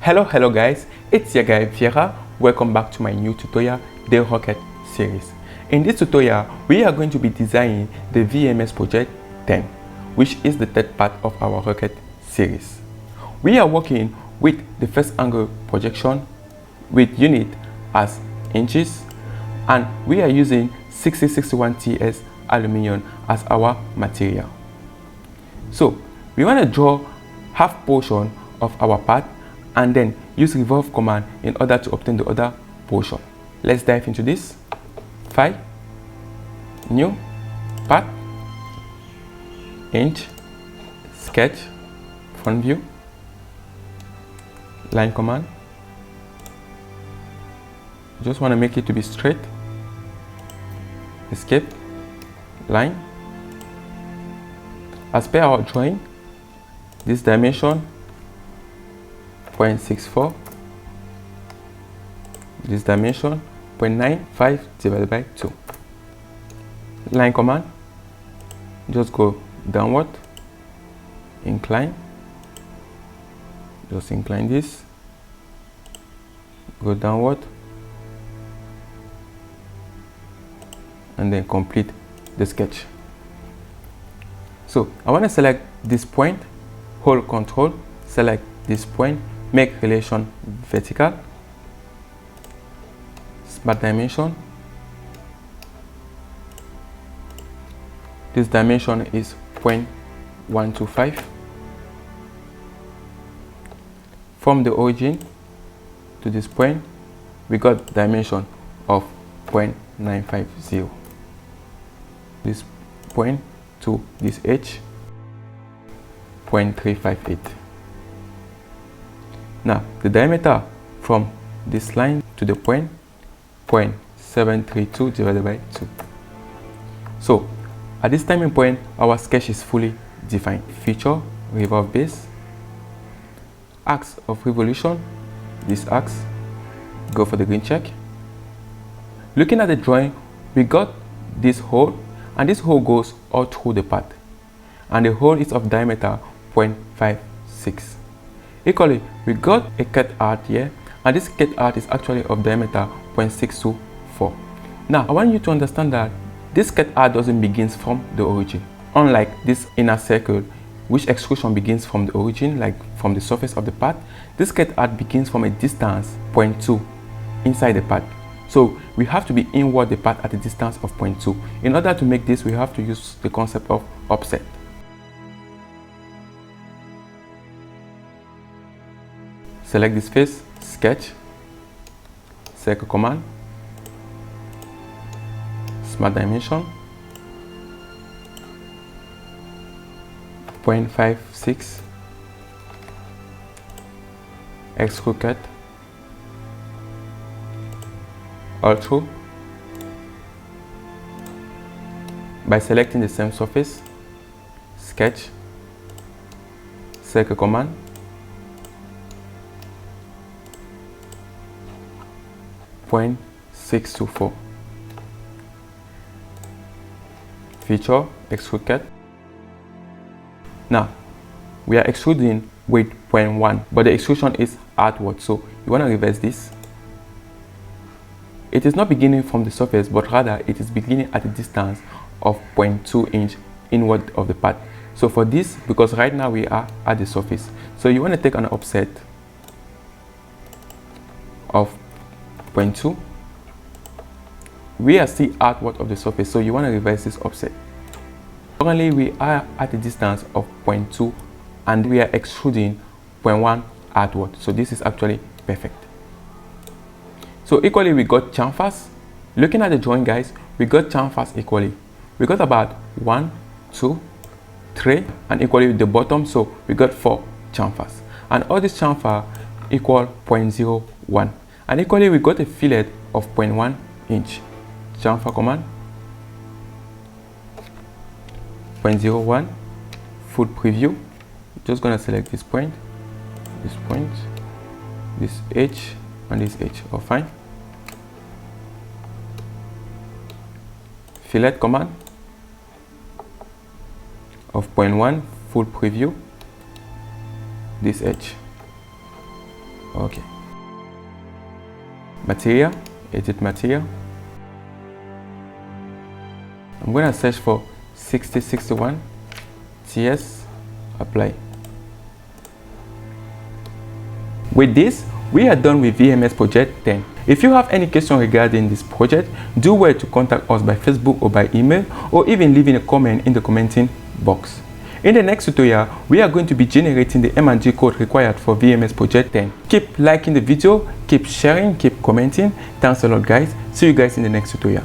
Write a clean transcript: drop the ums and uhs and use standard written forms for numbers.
Hello guys, it's your guy Viera. Welcome back to my new tutorial, the Rocket series. In this tutorial, we are going to be designing the VMS project 10, which is the third part of our rocket series. We are working with the first angle projection with unit as inches, and we are using 6061 TS aluminum as our material. So we want to draw half portion of our part and then use revolve command in order to obtain the other portion. Let's dive into this. File, new, part, inch, sketch, front view, line command. Just want to make it to be straight. Escape, line. As per our drawing, this dimension 0.64, this dimension 0.95 divided by 2. Line command, just go downward, incline, just incline this, go downward, and then complete the sketch. So I want to select this point, hold control, select this point, make relation vertical, smart dimension. This dimension is 0.125. From the origin to this point, we got dimension of 0.950. This point to this edge, 0.358. Now the diameter from this line to the point, 0.732 divided by 2. So at this timing point, our sketch is fully defined. Feature, revolve base, axis of revolution, this axis, go for the green check. Looking at the drawing, we got this hole, and this hole goes all through the part, and the hole is of diameter 0.56. Equally, we got a cut out here, and this cut out is actually of diameter 0.624. Now I want you to understand that this cut out doesn't begin from the origin, unlike this inner circle, which extrusion begins from the origin, like from the surface of the part. This cut out begins from a distance 0.2 inside the part. So we have to be inward the part at a distance of 0.2. In order to make this, we have to use the concept of offset. Select this face, sketch, circle command, smart dimension, 0.56, extrude cut, all through. By selecting the same surface, sketch, circle command, .624. Feature, extrude cut. Now we are extruding with 0.1, but the extrusion is outward, so you want to reverse this. It is not beginning from the surface, but rather it is beginning at a distance of 0.2 inch inward of the part. So for this, because right now we are at the surface, so you want to take an offset of 0.2. We are still outward of the surface, so you want to reverse this offset. Currently we are at a distance of 0.2 and we are extruding 0.1 outward, so this is actually perfect. So equally we got chamfers. Looking at the drawing, guys, we got chamfers equally. We got about 1, 2, 3, and equally with the bottom, so we got 4 chamfers, and all this chamfer equal 0.01. And equally we got a fillet of 0.1 inch. Chamfer command, 0.01, full preview. Just gonna select this point, this edge, and this edge. All fine. Fillet command of 0.1, full preview, this edge. Okay. Material, edit material. I'm going to search for 6061 TS, apply. With this, we are done with VMS project 10. If you have any question regarding this project, do well to contact us by Facebook or by email, or even leaving a comment in the commenting box. In the next tutorial, we are going to be generating the M&G code required for VMS project 10. Keep liking the video, keep sharing, keep commenting. Thanks a lot guys. See you guys in the next tutorial.